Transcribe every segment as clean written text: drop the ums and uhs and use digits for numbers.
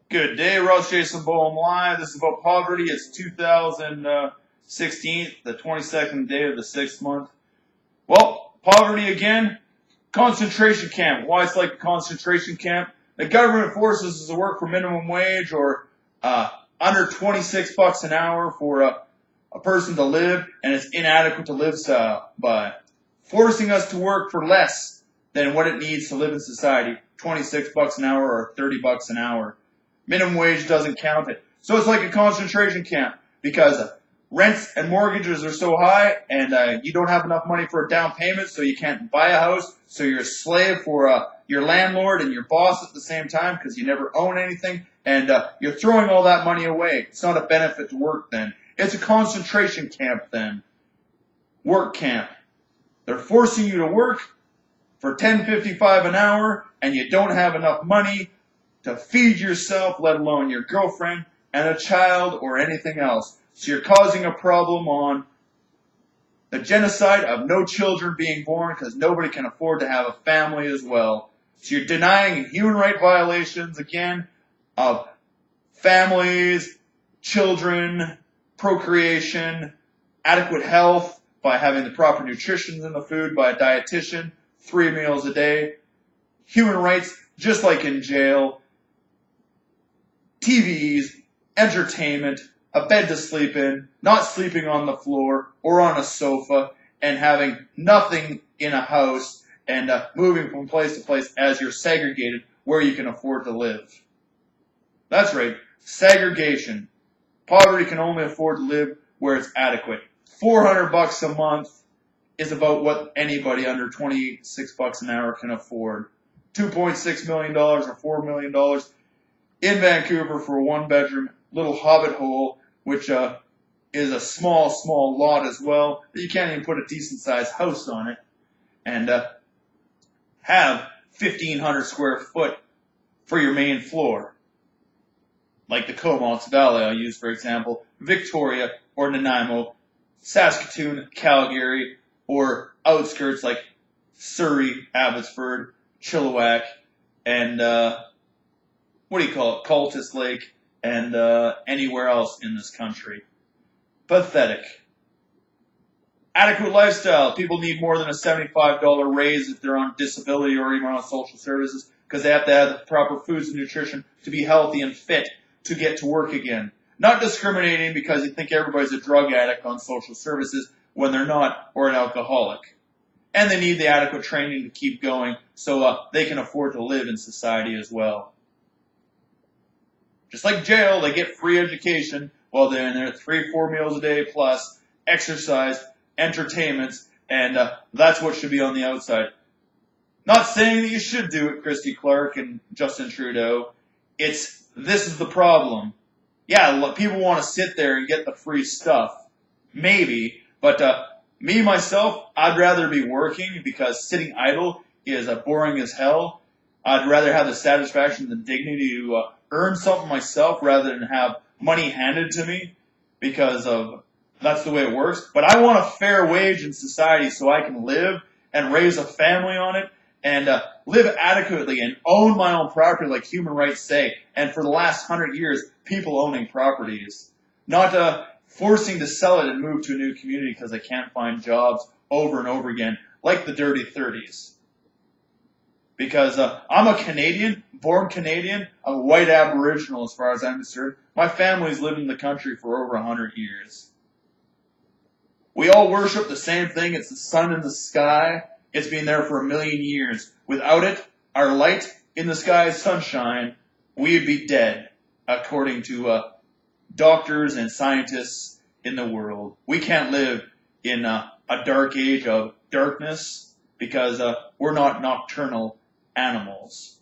Good day, Ross Jason Boehm Live. This is about poverty. It's 2016, the 22nd day of the 6th month. Well, poverty again. Concentration camp. Why it's like a concentration camp? The government forces us to work for minimum wage or under 26 bucks an hour for a person to live, and it's inadequate to live by forcing us to work for less than what it needs to live in society. 26 bucks an hour or 30 bucks an hour. Minimum wage doesn't count it. So it's like a concentration camp because rents and mortgages are so high and you don't have enough money for a down payment, so you can't buy a house. So you're a slave for your landlord and your boss at the same time because you never own anything, and you're throwing all that money away. It's not a benefit to work then. It's a concentration camp then. Work camp. They're forcing you to work for $10.55 an hour and you don't have enough money to feed yourself, let alone your girlfriend and a child or anything else. So you're causing a problem on the genocide of no children being born because nobody can afford to have a family as well. So you're denying human right violations again of families, children, procreation, adequate health by having the proper nutrition in the food by a dietitian, 3 meals a day, human rights just like in jail, TVs, entertainment, a bed to sleep in, not sleeping on the floor or on a sofa, and having nothing in a house, and moving from place to place as you're segregated where you can afford to live. That's right, segregation. Poverty can only afford to live where it's adequate. 400 bucks a month is about what anybody under 26 bucks an hour can afford. $2.6 million or $4 million in Vancouver for a one-bedroom little hobbit hole, which is a small lot as well. You can't even put a decent-sized house on it, and have 1,500 square foot for your main floor. Like the Comox Valley I'll use, for example, Victoria or Nanaimo, Saskatoon, Calgary, or outskirts like Surrey, Abbotsford, Chilliwack, and Cultus Lake, and anywhere else in this country. Pathetic. Adequate lifestyle. People need more than a $75 raise if they're on disability or even on social services because they have to have the proper foods and nutrition to be healthy and fit to get to work again. Not discriminating because you think everybody's a drug addict on social services when they're not, or an alcoholic. And they need the adequate training to keep going so they can afford to live in society as well. Just like jail, they get free education while they're in there, 3-4 meals a day plus, exercise, entertainments, and that's what should be on the outside. Not saying that you should do it, Christy Clark and Justin Trudeau. This is the problem. Yeah, people want to sit there and get the free stuff. Maybe, but me, myself, I'd rather be working because sitting idle is boring as hell. I'd rather have the satisfaction and the dignity to earn something myself rather than have money handed to me because that's the way it works. But I want a fair wage in society so I can live and raise a family on it and live adequately and own my own property like human rights say. And for the last 100 years, people owning properties. Not forcing to sell it and move to a new community because they can't find jobs over and over again, like the dirty 30s. Because I'm a Canadian, born Canadian, I'm a white Aboriginal as far as I'm concerned. My family's lived in the country for over 100 years. We all worship the same thing. It's the sun in the sky. It's been there for 1 million years. Without it, our light in the sky is sunshine. We'd be dead, according to doctors and scientists in the world. We can't live in a dark age of darkness because we're not nocturnal animals.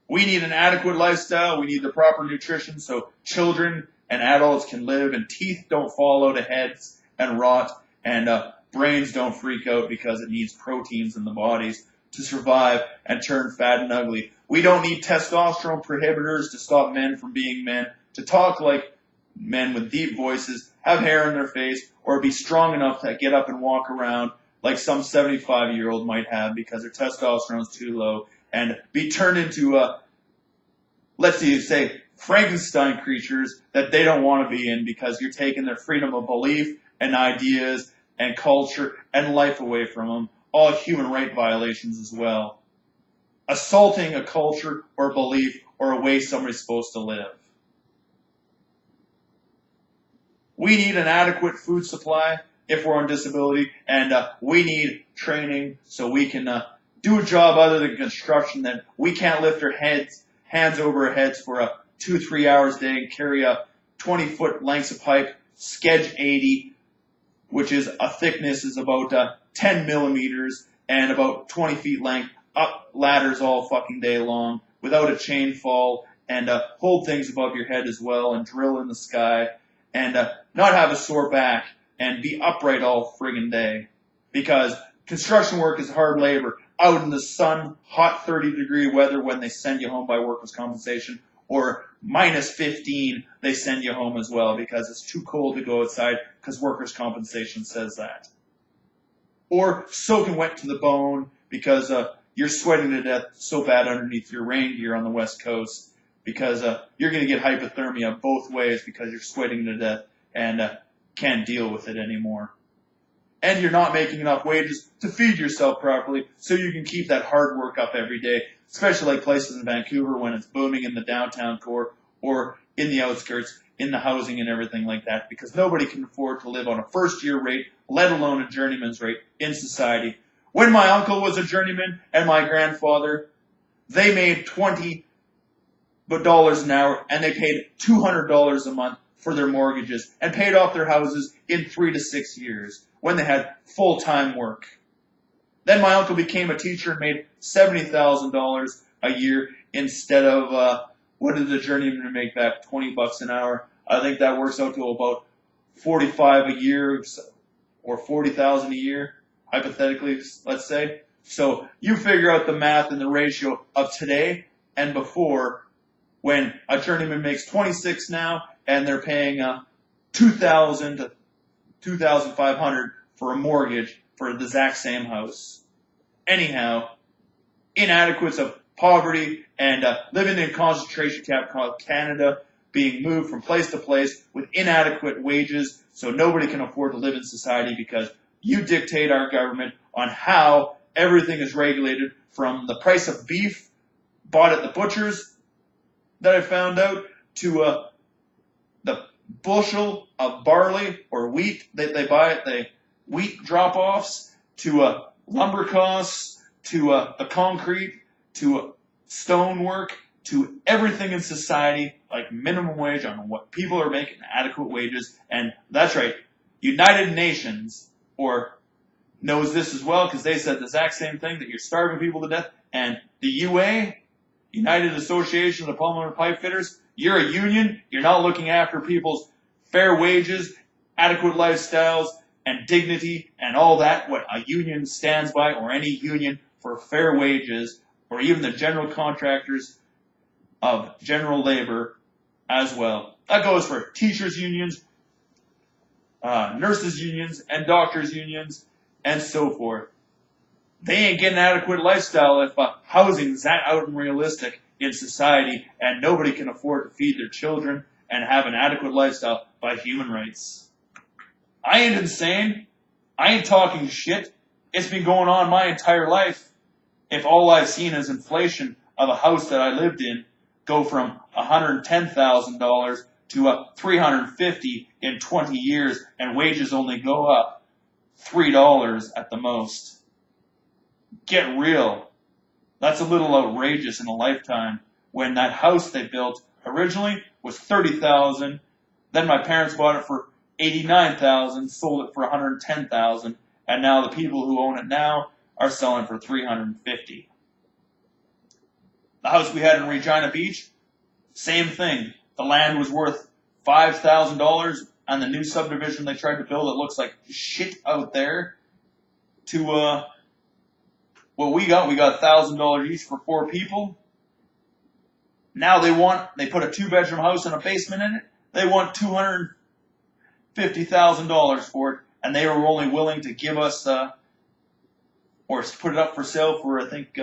We need an adequate lifestyle. We need the proper nutrition so children and adults can live and teeth don't fall out of heads and rot and brains don't freak out because it needs proteins in the bodies to survive and turn fat and ugly. We don't need testosterone prohibitors to stop men from being men, to talk like men with deep voices, have hair in their face, or be strong enough to get up and walk around like some 75-year-old might have because their testosterone is too low and be turned into, let's say, Frankenstein creatures that they don't want to be in because you're taking their freedom of belief and ideas and culture and life away from them. All human right violations as well. Assaulting a culture or belief or a way somebody's supposed to live. We need an adequate food supply if we're on disability, and we need training so we can do a job other than construction that we can't lift our hands over our heads for 2-3 hours a day and carry a 20-foot lengths of pipe, Sketch 80, which is a thickness is about 10 millimeters and about 20 feet length, up ladders all fucking day long without a chain fall, and hold things above your head as well and drill in the sky and not have a sore back and be upright all friggin' day. Because construction work is hard labor, out in the sun, hot 30-degree weather when they send you home by workers' compensation, or minus 15, they send you home as well because it's too cold to go outside because workers' compensation says that. Or soaking wet to the bone because you're sweating to death so bad underneath your rain gear on the West Coast because you're going to get hypothermia both ways because you're sweating to death and can't deal with it anymore. And you're not making enough wages to feed yourself properly so you can keep that hard work up every day, especially like places in Vancouver when it's booming in the downtown core or in the outskirts, in the housing and everything like that, because nobody can afford to live on a first-year rate, let alone a journeyman's rate in society. When my uncle was a journeyman and my grandfather, they made $20 an hour and they paid $200 a month for their mortgages and paid off their houses in 3 to 6 years when they had full-time work. Then my uncle became a teacher and made $70,000 a year instead of, what did the journeyman make back? $20 an hour. I think that works out to about 45 a year or 40,000 a year, hypothetically, let's say. So you figure out the math and the ratio of today and before when a journeyman makes 26 now and they're paying $2,000 to $2,500 for a mortgage for the exact same house. Anyhow, inadequates of poverty and living in a concentration camp called Canada, being moved from place to place with inadequate wages so nobody can afford to live in society because you dictate our government on how everything is regulated, from the price of beef bought at the butchers that I found out to the bushel of barley or wheat that they buy at the wheat drop-offs, to lumber costs, to the concrete, to stonework, to everything in society, like minimum wage on what people are making, adequate wages. And that's right, United Nations knows this as well because they said the exact same thing, that you're starving people to death. And the UA, United Association of Plumbing and Pipe Fitters, you're a union, you're not looking after people's fair wages, adequate lifestyles, and dignity, and all that, what a union stands by, or any union for fair wages, or even the general contractors of general labor as well. That goes for teachers' unions, nurses' unions, and doctors' unions, and so forth. They ain't getting an adequate lifestyle if housing's that out and realistic in society, and nobody can afford to feed their children and have an adequate lifestyle by human rights. I ain't insane. I ain't talking shit. It's been going on my entire life. If all I've seen is inflation of a house that I lived in go from $110,000 to $350,000 in 20 years, and wages only go up $3 at the most. Get real. That's a little outrageous in a lifetime when that house they built originally was $30,000. Then my parents bought it for $89,000, sold it for $110,000, and now the people who own it now are selling for $350,000. The house we had in Regina Beach, same thing. The land was worth $5,000, and the new subdivision they tried to build, it looks like shit out there. To what we got $1,000 each for 4 people. Now they put a 2-bedroom house and a basement in it. They want $250,000 for it, and they were only willing to give us, or put it up for sale for, I think,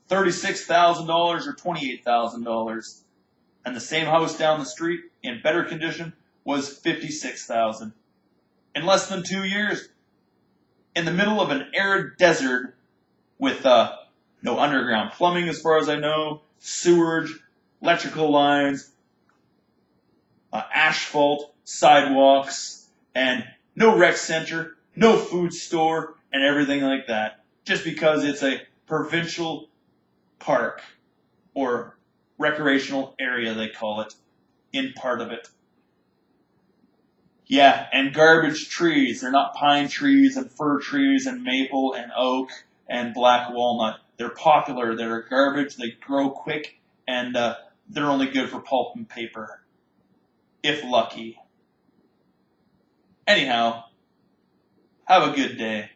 $36,000 or $28,000. And the same house down the street in better condition was $56,000. In less than 2 years, in the middle of an arid desert with no underground plumbing as far as I know, sewerage, electrical lines, asphalt, sidewalks, and no rec center, no food store, and everything like that. Just because it's a provincial park or recreational area, they call it, in part of it. Yeah, and garbage trees. They're not pine trees and fir trees and maple and oak and black walnut. They're popular. They're garbage. They grow quick, and they're only good for pulp and paper, if lucky. Anyhow, have a good day.